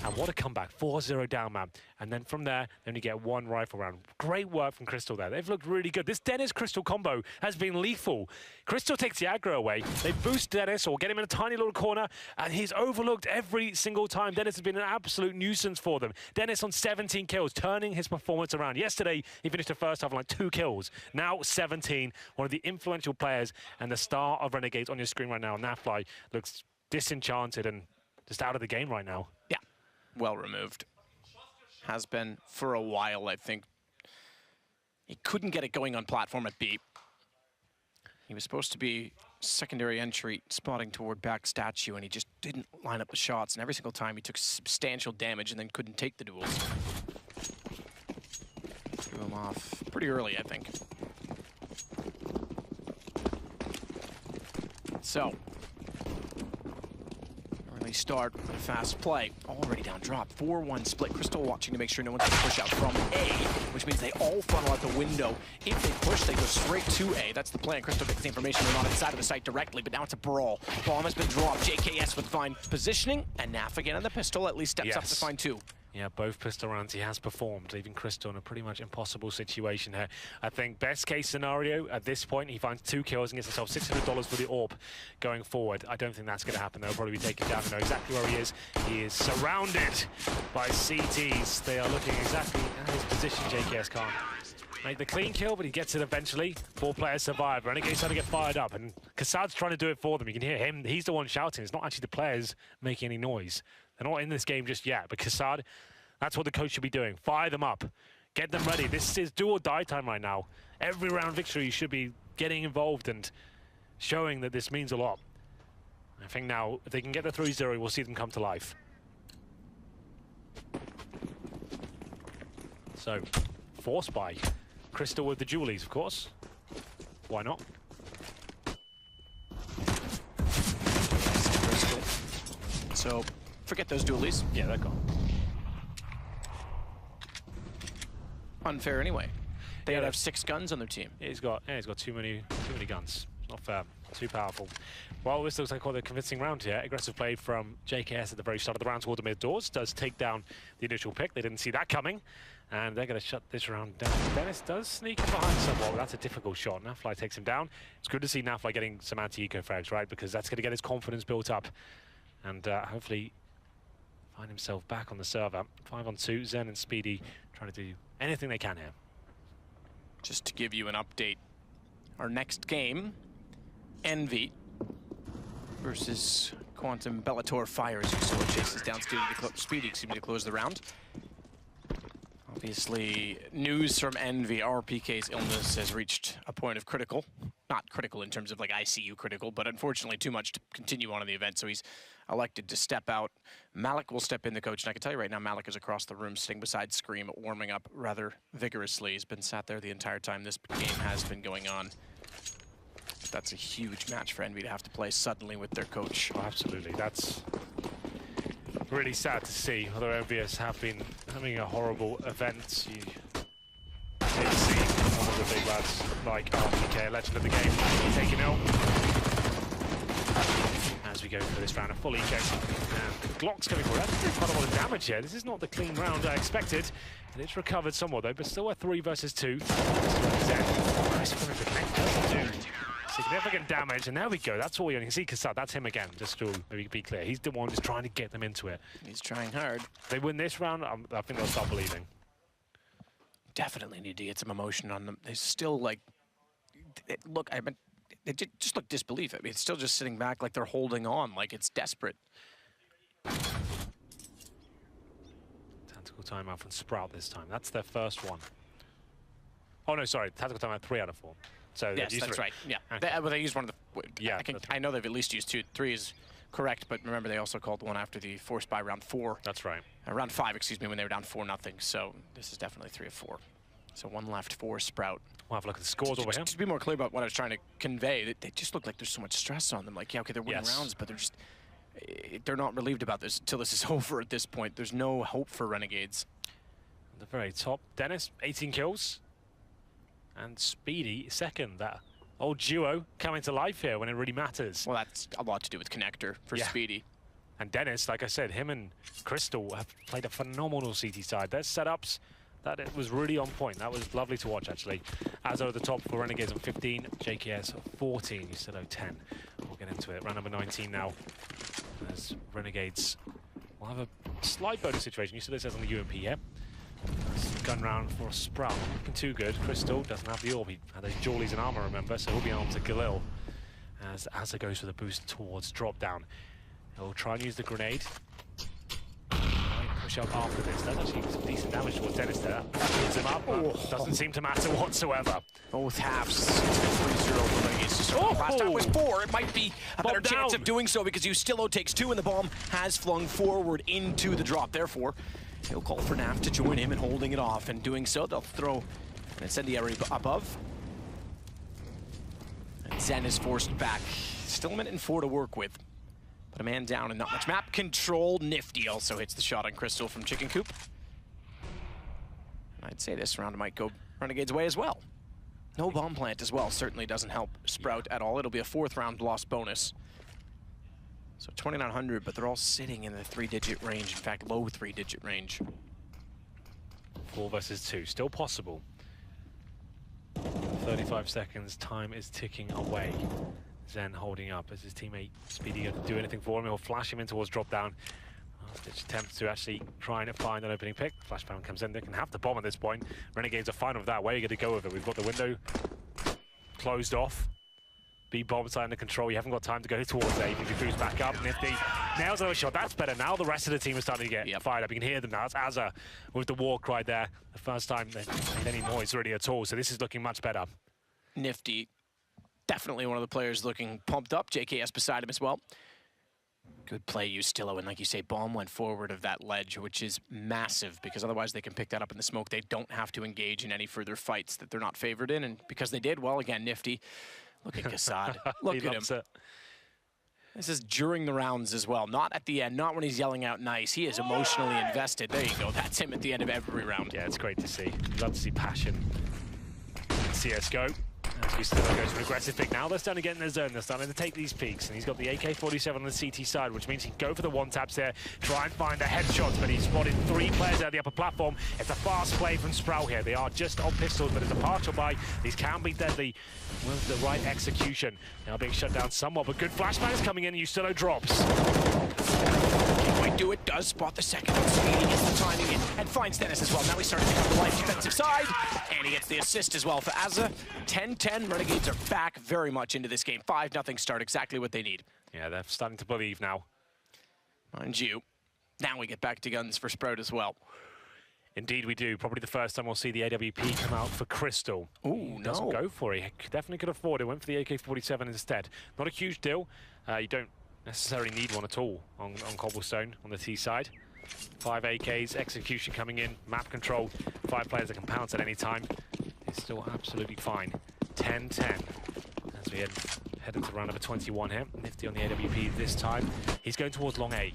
And what a comeback. 4-0 down, man. And then from there, they only get one rifle round. Great work from Crystal there. They've looked really good. This Dennis-Crystal combo has been lethal. Crystal takes the aggro away. They boost Dennis or get him in a tiny little corner, and he's overlooked every single time. Dennis has been an absolute nuisance for them. Dennis on 17 kills, turning his performance around. Yesterday, he finished the first half on like 2 kills. Now 17. One of the influential players and the star of Renegades on your screen right now. Nafly looks disenchanted and just out of the game right now. Yeah, well removed. Has been for a while, I think. He couldn't get it going on platform at B. He was supposed to be secondary entry, spotting toward back statue, and he just didn't line up the shots. And every single time he took substantial damage and then couldn't take the duels. Threw him off pretty early, I think. So, early start, fast play, already down drop, 4-1 split. Crystal watching to make sure no one's going to push out from A, which means they all funnel out the window. If they push, they go straight to A. That's the plan. Crystal gets the information. They're not inside of the site directly, but now it's a brawl. Bomb has been dropped. JKS with fine positioning, and Naf again on the pistol at least steps up to find 2. Yeah, both pistol rounds he has performed, leaving Crystal in a pretty much impossible situation here. I think best case scenario at this point, he finds 2 kills and gets himself $600 for the AWP going forward. I don't think that's going to happen. They'll probably be taken down. They know exactly where he is. He is surrounded by CTs. They are looking exactly at his position. JKS can't make the clean kill, but he gets it eventually. 4 players survive. Renegades trying to get fired up, and Kassad's trying to do it for them. You can hear him. He's the one shouting. It's not actually the players making any noise. They're not in this game just yet, but Kassad, that's what the coach should be doing. Fire them up. Get them ready. This is do or die time right now. Every round victory, you should be getting involved and showing that this means a lot. I think now, if they can get the 3-0, we'll see them come to life. So, forced by Crystal with the Julies, of course. Why not? Crystal. So, forget those dualies. Yeah, they're gone. Unfair anyway. They have 6 guns on their team. Yeah, he's got too many guns. Not fair. Too powerful. Well, this looks like quite a convincing round here. Aggressive play from JKS at the very start of the round toward the mid doors. Does take down the initial pick. They didn't see that coming. And they're going to shut this round down. Dennis does sneak in behind somewhat, but that's a difficult shot. Nafly takes him down. It's good to see Nafly getting some anti-eco frags, right? Because that's going to get his confidence built up. And hopefully find himself back on the server. 5-on-2. Zen and Speedy trying to do anything they can here. Just to give you an update, our next game, Envy, versus Quantum. Bellator fires. Usoa chases down Speedy to close the round. Obviously, news from Envy. RPK's illness has reached a point of critical. Not critical in terms of like ICU critical, but unfortunately too much to continue on in the event, so he's elected to step out. Malik will step in, the coach, and I can tell you right now, Malik is across the room sitting beside Scream, warming up rather vigorously. He's been sat there the entire time this game has been going on. That's a huge match for Envy to have to play suddenly with their coach. Oh, absolutely. That's really sad to see. Although Envious have been having a horrible event, you did see one of the big lads like RPK, a legend of the game, taking ill. As we go for this round of full eco. And Glock's coming forward. That's quite a lot of damage here. This is not the clean round I expected. And it's recovered somewhat though, but still a 3 versus 2. Nice one to connect, doesn't do significant damage, and there we go. That's all you can see. Kassad, that's him again, just to maybe be clear. He's the one who's trying to get them into it. He's trying hard. If they win this round, I think they'll start believing. Definitely need to get some emotion on them. They still, like, look, I mean, they just look disbelief. I mean, it's still just sitting back like they're holding on, like it's desperate. Tactical timeout from Sprout this time. That's their first one. Oh, no, sorry. Tactical timeout 3 out of 4. So yes, that's right. Yeah, okay. they used one of the. Yeah, I know they've at least used 2. 3 is correct, but remember they also called one after the force by round 4. That's right. Round 5, excuse me, when they were down 4-0. So this is definitely 3 of 4. So 1 left for Sprout. We'll have a look at the scores over here. Just to be more clear about what I was trying to convey, they just look like there's so much stress on them. Like, yeah, okay, they're winning rounds, but they're not relieved about this until this is over. At this point, there's no hope for Renegades. At the very top, Dennis, 18 kills, and Speedy second. That old duo coming to life here when it really matters. Well, that's a lot to do with Connector for Speedy. And Dennis, like I said, him and Crystal have played a phenomenal CT side. Their setups, that it was really on point. That was lovely to watch, actually. As over the top for Renegades on 15, JKS 14, Usoa 10. We'll get into it. Round number 19 now. As Renegades will have a slight bonus situation. Usoa says on the UMP here. Gun round for Sprout. Not looking too good. Crystal doesn't have the orb. He had those jawlies and armor, remember, so he'll be armed to Galil. As Azza goes for the boost towards drop down. He'll try and use the grenade. Push up after this. That's actually some decent damage towards Dennis there. Hits him up, but doesn't seem to matter whatsoever. Both halves. 3-0 for Renegades. Last time was 4. It might be a better chance of doing so because Ustilo takes 2 and the bomb has flung forward into the drop. Therefore, he'll call for Naf to join him in holding it off. And doing so, they'll throw an incendiary above. And Zen is forced back. Still a minute and 4 to work with. But a man down and not much map control. Nifty also hits the shot on Crystal from Chicken Coop. And I'd say this round might go Renegade's way as well. No bomb plant as well certainly doesn't help Sprout at all. It'll be a 4th round loss bonus. So 2,900, but they're all sitting in the 3-digit range. In fact, low 3-digit range. 4 versus 2, still possible. 35 seconds, time is ticking away. Zen holding up as his teammate Speedy to do anything for him. He'll flash him in towards drop down. Last-ditch attempt to actually try and find an opening pick. Flashbang comes in. They can have the bomb at this point. Renegades are fine with that. Where are you going to go with it? We've got the window closed off. B-bomb side under control. You haven't got time to go towards it. If he boots back up, Nifty nails another shot. That's better. Now the rest of the team is starting to get fired up. You can hear them now. It's Azza with the war cry there. The first time they made any noise really at all. So this is looking much better. Nifty. Definitely one of the players looking pumped up. JKS beside him as well. Good play, Ustilo, and like you say, bomb went forward of that ledge, which is massive, because otherwise they can pick that up in the smoke. They don't have to engage in any further fights that they're not favored in, and because they did, well, again, Nifty. Look at Kassad. Look at him. This is during the rounds as well, not at the end, not when he's yelling out nice. He is emotionally invested. There you go. That's him at the end of every round. Yeah, it's great to see. Love to see passion. CSGO. As Ustilo goes for an aggressive pick now, they're starting to get in their zone, they're starting to take these peaks, and he's got the AK-47 on the CT side, which means he can go for the one-taps there, try and find the headshots, but he's spotted 3 players out of the upper platform. It's a fast play from Sprout here. They are just on pistols, but it's a partial buy. These can be deadly with the right execution. Now being shut down somewhat, but good flashbangs coming in, and Ustilo drops. might do it. Does spot the second one. Speedy gets the timing in and finds Dennis as well. Now he's starting to come to life defensive side. And he gets the assist as well for Azza. 10-10. Renegades are back very much into this game. 5-0 start. Exactly what they need. Yeah, they're starting to believe now. Mind you, now we get back to guns for Sprout as well. Indeed we do. Probably the first time we'll see the AWP come out for Crystal. Ooh, no. Doesn't go for it. He definitely could afford it. Went for the AK-47 instead. Not a huge deal. You don't necessarily need one at all on Cobblestone on the T side. 5 AKs, execution coming in, map control, 5 players that can pounce at any time. It's still absolutely fine. 10-10 as we head into round number 21 here. Nifty on the AWP this time. He's going towards long A.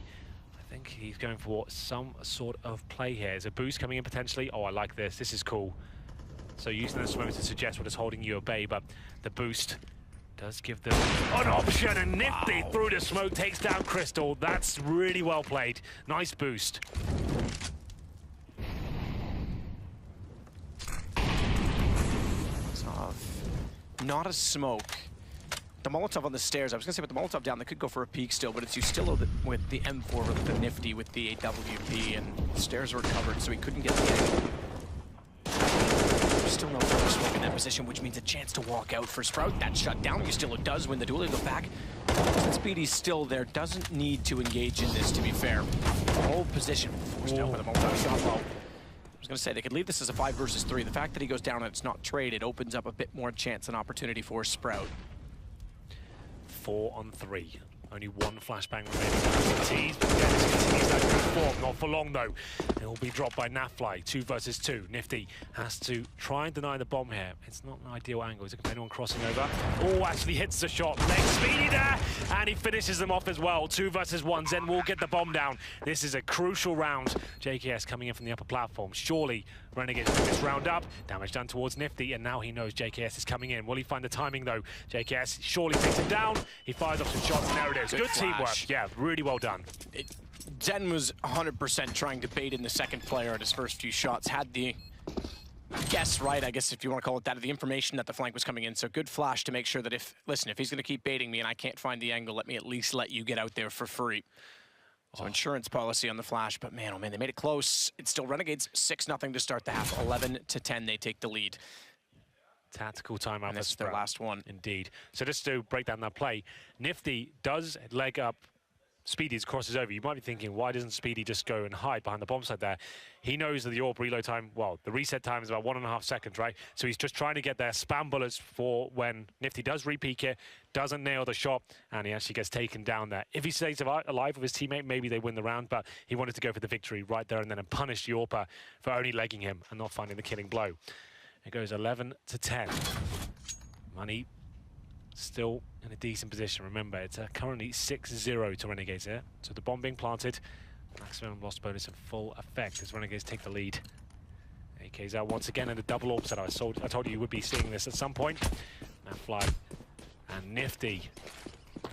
I think he's going for some sort of play here. There's a boost coming in potentially. Oh, I like this. This is cool. So using this moment to suggest what is holding you at bay, but the boost does give them an option, and Nifty through the smoke takes down Crystal. That's really well played. Nice boost. Not a smoke. The Molotov on the stairs, I was going to say with the Molotov down, they could go for a peek still, but it's Ustillo with the M4 with the Nifty with the AWP, and the stairs were covered, so he couldn't get the angle. There's still no further smoke in that position, which means a chance to walk out for Sprout. That's shut down. Ustillo does win the duel. He'll go back. Since Speedy's still there, doesn't need to engage in this, to be fair. Hold position. Forced down by the Molotov shot. Well, I was going to say, they could leave this as a 5 versus 3. The fact that he goes down and it's not traded opens up a bit more chance and opportunity for Sprout. 4 on 3. Only one flashbang remaining. But Dennis continues that good form. Not for long, though. It will be dropped by Nafly. 2 versus 2. Nifty has to try and deny the bomb here. It's not an ideal angle. Is it anyone crossing over? Oh, actually hits the shot. Leg Speedy there. And he finishes them off as well. 2 versus 1. Zen will get the bomb down. This is a crucial round. JKS coming in from the upper platform. Surely Renegades pick this round up. Damage done towards Nifty, and now he knows JKS is coming in. Will he find the timing, though? JKS surely takes him down. He fires off some shots, and there it is. Good teamwork. Yeah, really well done. Zen was 100% trying to bait in the second player at his first few shots. Had the guess right, I guess, if you want to call it that, of the information that the flank was coming in. So good flash to make sure that if he's going to keep baiting me and I can't find the angle, let me at least let you get out there for free. So insurance policy on the flash, but man, oh man, they made it close. It's still Renegades 6-0 to start the half. 11-10, they take the lead. Tactical timeout. And this is their last one. Indeed. So just to break down that play, Nifty does leg up Speedy's crosses over. You might be thinking, why doesn't Speedy just go and hide behind the bomb site there? He knows that the AWP reload time, well, the reset time is about 1.5 seconds, right? So he's just trying to get their spam bullets for when Nifty does re-peek it, doesn't nail the shot, and he actually gets taken down there. If he stays alive with his teammate, maybe they win the round, but he wanted to go for the victory right there and then and punish Yorpa for only legging him and not finding the killing blow. It goes 11-10. Money still in a decent position. Remember, it's currently 6-0 to Renegades here. So the bomb being planted, maximum loss bonus in full effect as Renegades take the lead. AK's out once again in the double AWP set. I told you you would be seeing this at some point. Nafly and Nifty.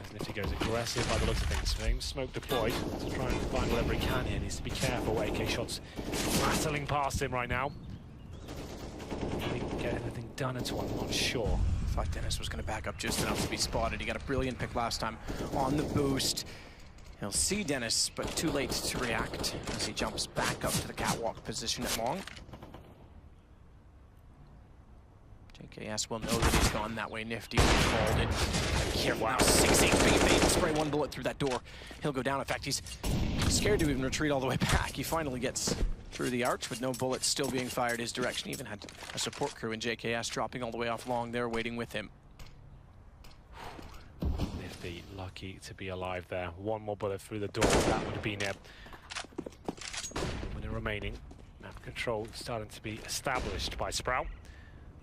As Nifty goes aggressive by the looks of things. Same smoke deployed to try and find whatever he can here. Needs to be careful. AK shots rattling past him right now. He can get anything done at all, I'm not sure. Thought Dennis was going to back up just enough to be spotted. He got a brilliant pick last time on the boost. He'll see Dennis, but too late to react as he jumps back up to the catwalk position at long. JKS will know that he's gone that way. Nifty will hold it. Careful now. 6-8 bait. Spray one bullet through that door. He'll go down. In fact, he's scared to even retreat all the way back. He finally gets through the arch with no bullets still being fired his direction. He even had a support crew in JKS dropping all the way off long there, waiting with him. Nifty lucky to be alive there. One more bullet through the door. That would have been it. With the remaining, map control starting to be established by Sprout.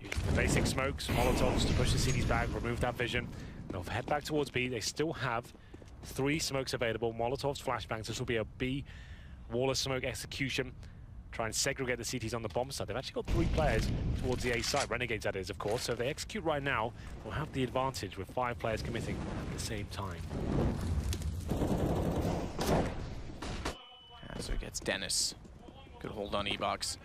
Using the basic smokes, Molotovs to push the CDs back, remove that vision. And they'll head back towards B. They still have 3 smokes available. Molotovs, flashbangs. This will be a B wall of smoke execution. Try and segregate the CTs on the bomb side. They've actually got 3 players towards the A side. Renegades, that is, of course. So if they execute right now, they'll have the advantage with 5 players committing at the same time. So he gets Dennis. Good hold on E-Box.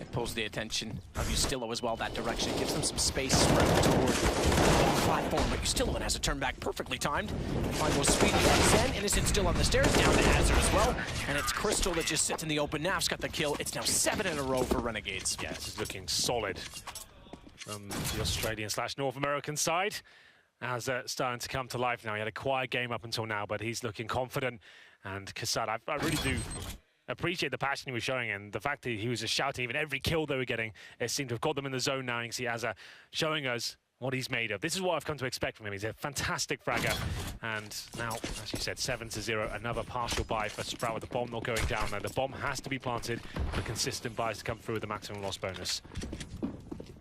It pulls the attention of Ustillo as well that direction. Gives them some space spread toward 5 platform, but Ustillo has a turn back perfectly timed. Find most speedy Zen. Innocent still on the stairs, down to Azure as well. And it's Crystal that just sits in the open. Naf's got the kill. It's now 7 in a row for Renegades. Yeah, this is looking solid from the Australian/North American side. Azure starting to come to life now. He had a quiet game up until now, but he's looking confident. And Kassad, I really do appreciate the passion he was showing, and the fact that he was just shouting even every kill they were getting. It seemed to have got them in the zone now. You can see Azure showing us what he's made of. This is what I've come to expect from him. He's a fantastic fragger. And now, as you said, 7-0, another partial buy for Sprout with the bomb not going down there. The bomb has to be planted for consistent buys to come through with the maximum loss bonus.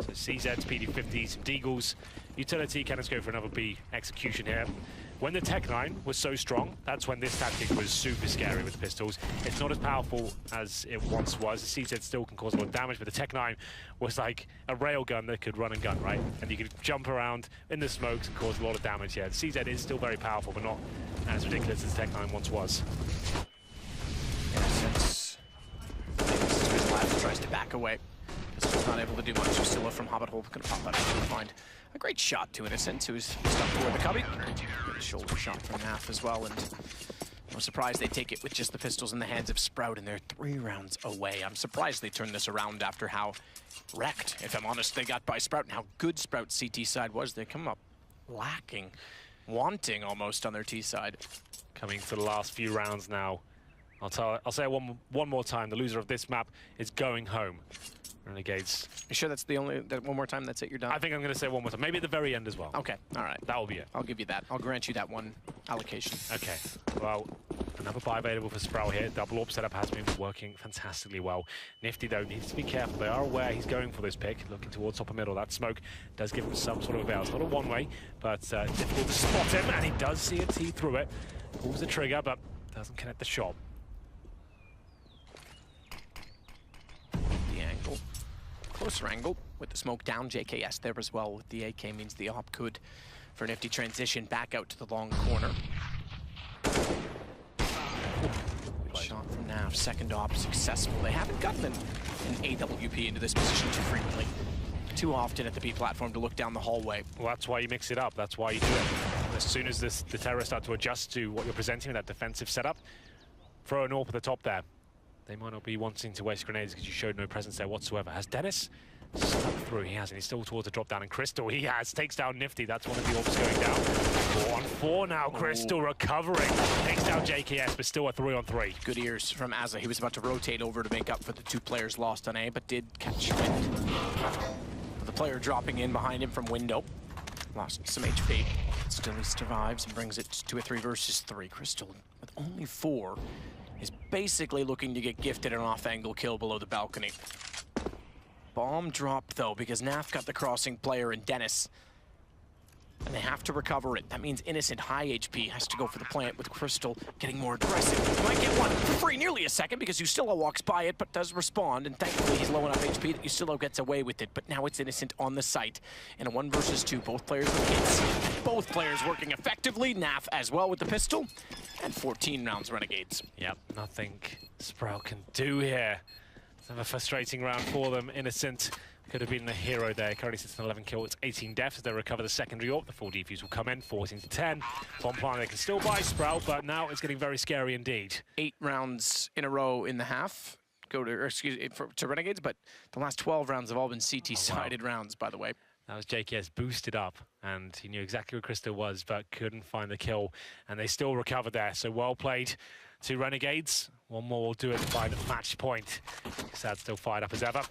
So CZs, PD50, some Deagles. Utility cannons go for another B execution here. When the Tech 9 was so strong, that's when this tactic was super scary with the pistols. It's not as powerful as it once was. The CZ still can cause a lot of damage, but the Tech 9 was like a railgun that could run and gun, right? And you could jump around in the smokes and cause a lot of damage. Yeah, the CZ is still very powerful, but not as ridiculous as the Tech 9 once was. Yeah, since left tries to back away. He's not able to do much. Still from Hobbit Hole, going to pop out and find a great shot to Innocent, who's stuck toward the cubby. Good shoulder shot from Naf as well, and I'm surprised they take it with just the pistols in the hands of Sprout, and they're 3 rounds away. I'm surprised they turned this around after how wrecked, if I'm honest, they got by Sprout, and how good Sprout's CT side was. They come up lacking, wanting almost on their T side. Coming to the last few rounds now. I'll say it one more time. The loser of this map is going home. Renegades. You sure that's the only, one more time, that's it, you're done? I think I'm going to say one more time. Maybe at the very end as well. Okay, all right. That will be it. I'll give you that. I'll grant you that one allocation. Okay, well, another buy available for Sprout here. Double AWP setup has been working fantastically well. Nifty, though, needs to be careful. They are aware he's going for this pick, looking towards top of middle. That smoke does give him some sort of avail. It's not a one-way, but difficult to spot him, and he does see a T through it. Pulls the trigger, but doesn't connect the shot. The angle. Closer angle with the smoke down. JKS there as well with the AK means the op could, for Nifty, transition back out to the long corner. Good shot from Naf. Second op successful. They haven't gotten an AWP into this position too frequently. Too often at the B platform to look down the hallway. Well, that's why you mix it up. That's why you do it. As soon as the terrorists start to adjust to what you're presenting with that defensive setup, throw an AWP at the top there. They might not be wanting to waste grenades because you showed no presence there whatsoever. Has Dennis stuck through? He hasn't. He's still towards the drop down. And Crystal, he has. Takes down Nifty. That's one of the AWPs going down. 4-on-4 now. Crystal recovering. Takes down JKS, but still a 3-on-3. Good ears from Azza. He was about to rotate over to make up for the 2 players lost on A, but did catch wind. The player dropping in behind him from window. Lost some HP. Still he survives and brings it to a 3 versus 3. Crystal, with only 4, is basically looking to get gifted an off-angle kill below the balcony. Bomb dropped, though, because Naf got the crossing player and Dennis. And they have to recover it. That means Innocent, high HP, has to go for the plant with Crystal getting more aggressive. He might get one for free, nearly a second, because Ustillo walks by it, but does respond. And thankfully, he's low enough HP that Ustillo gets away with it. But now it's Innocent on the site. In a 1 versus 2, both players with hits. Both players working effectively. Naf as well with the pistol. And 14 rounds Renegades. Yep, nothing Sprout can do here. It's another frustrating round for them. Innocent could have been the hero there. Currently sits on 11 kills, 18 deaths as they recover the secondary AWP. The full defuse will come in, 14-10. Bomb plant, they can still buy Sprout, but now it's getting very scary indeed. 8 rounds in a row in the half to Renegades, but the last 12 rounds have all been CT-sided rounds, by the way. That was JKS boosted up, and he knew exactly where Crystal was, but couldn't find the kill, and they still recovered there. So well played to Renegades. One more will do it by the match point. Sad still fired up as ever.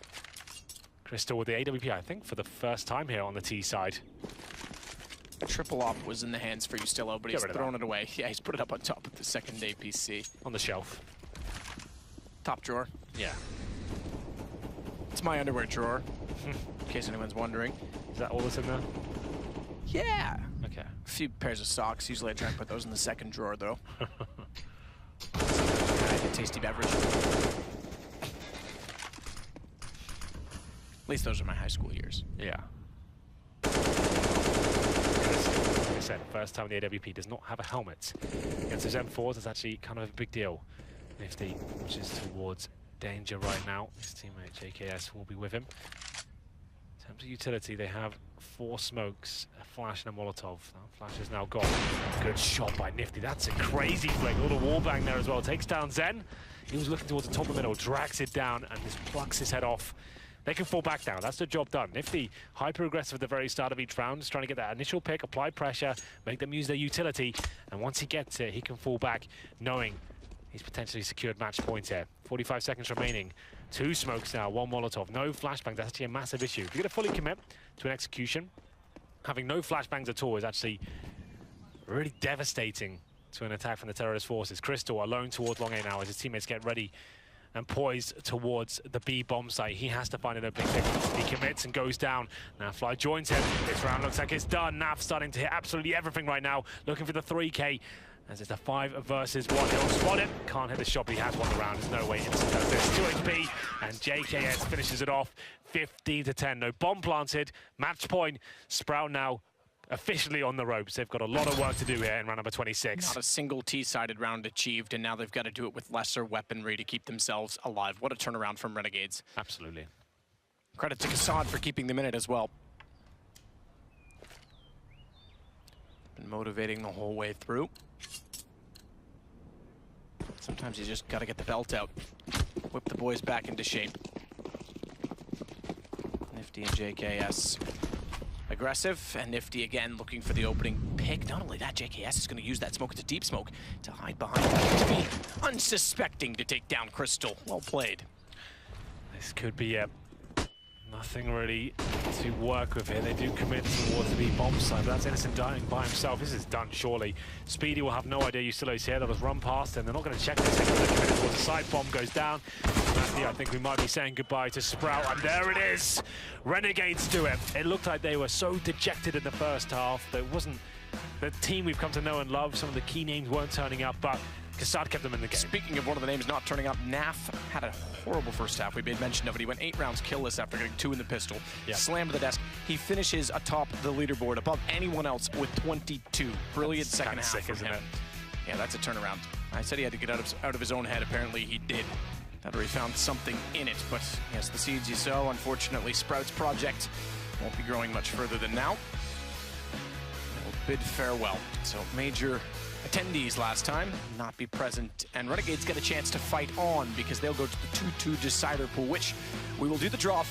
Crystal with the AWP, I think, for the first time here on the T side. A triple op was in the hands for Ustillo, but he's thrown it away. Yeah, he's put it up on top of the second APC. On the shelf. Top drawer. Yeah. It's my underwear drawer, in case anyone's wondering. Is that all that's in there? Yeah. Okay. A few pairs of socks. Usually I try and put those in the second drawer, though. Tasty beverage. At least those are my high school years. Yeah. Like I said, first time the AWP does not have a helmet. Against those M4s, it's actually kind of a big deal. Nifty, pushes towards danger right now. His teammate JKS will be with him. terms of utility, they have 4 smokes, a flash and a Molotov. That flash is now gone. Good shot by Nifty. That's a crazy flick. A little wall bang there as well. Takes down Zen. He was looking towards the top of the middle, drags it down, and just plucks his head off. They can fall back now. That's the job done. Nifty, hyper-aggressive at the very start of each round, just trying to get that initial pick, apply pressure, make them use their utility, and once he gets it, he can fall back, knowing he's potentially secured match points here. 45 seconds remaining. 2 smokes now, 1 Molotov. No flashbangs. That's actually a massive issue. If you're going to fully commit to an execution, having no flashbangs at all is actually really devastating to an attack from the terrorist forces. Crystal alone towards Long A now as his teammates get ready and poised towards the B bomb site. He has to find an opening pick. He commits and goes down. Now Fly joins him. This round looks like it's done. Nav starting to hit absolutely everything right now, looking for the 3K. As it's a 5 versus 1. He'll spot it. Can't hit the shot, but he has won the round. There's no way into this. 2 HP, and JKS finishes it off 15-10. No bomb planted. Match point. Sprout now officially on the ropes. They've got a lot of work to do here in round number 26. Not a single T-sided round achieved, and now they've got to do it with lesser weaponry to keep themselves alive. What a turnaround from Renegades. Absolutely. Credit to Kassad for keeping them in it as well. Been motivating the whole way through. Sometimes you just got to get the belt out. Whip the boys back into shape. Nifty and JKS aggressive, and Nifty again looking for the opening pick. Not only that, JKS is going to use that smoke. It's a deep smoke to hide behind that. To be unsuspecting to take down Crystal. Well played. This could be nothing really to work with here. They do commit towards the bomb side, but that's Innocent dying by himself. This is done, surely. Speedy will have no idea Yusilo's here. They'll just run past him. They're not going to check this. They're going to commit towards the side. Bomb goes down. Matthew, I think we might be saying goodbye to Sprout, and there it is. Renegades do it. It looked like they were so dejected in the first half. There wasn't the team we've come to know and love. Some of the key names weren't turning up, but Kassad kept them in the game. Speaking of one of the names not turning up, Naf had a horrible first half. We made mention of it. He went 8 rounds killless after getting 2 in the pistol. Yeah. Slammed to the desk. He finishes atop the leaderboard above anyone else with 22. Brilliant that's second half sick, from him. Yeah, that's a turnaround. I said he had to get out of his own head. Apparently he did. That he found something in it. But yes, the seeds you sow. Unfortunately, Sprout's project won't be growing much further than now. It will bid farewell. So major attendees last time not be present, and Renegades get a chance to fight on because they'll go to the 2-2 decider pool, which we will do the draw.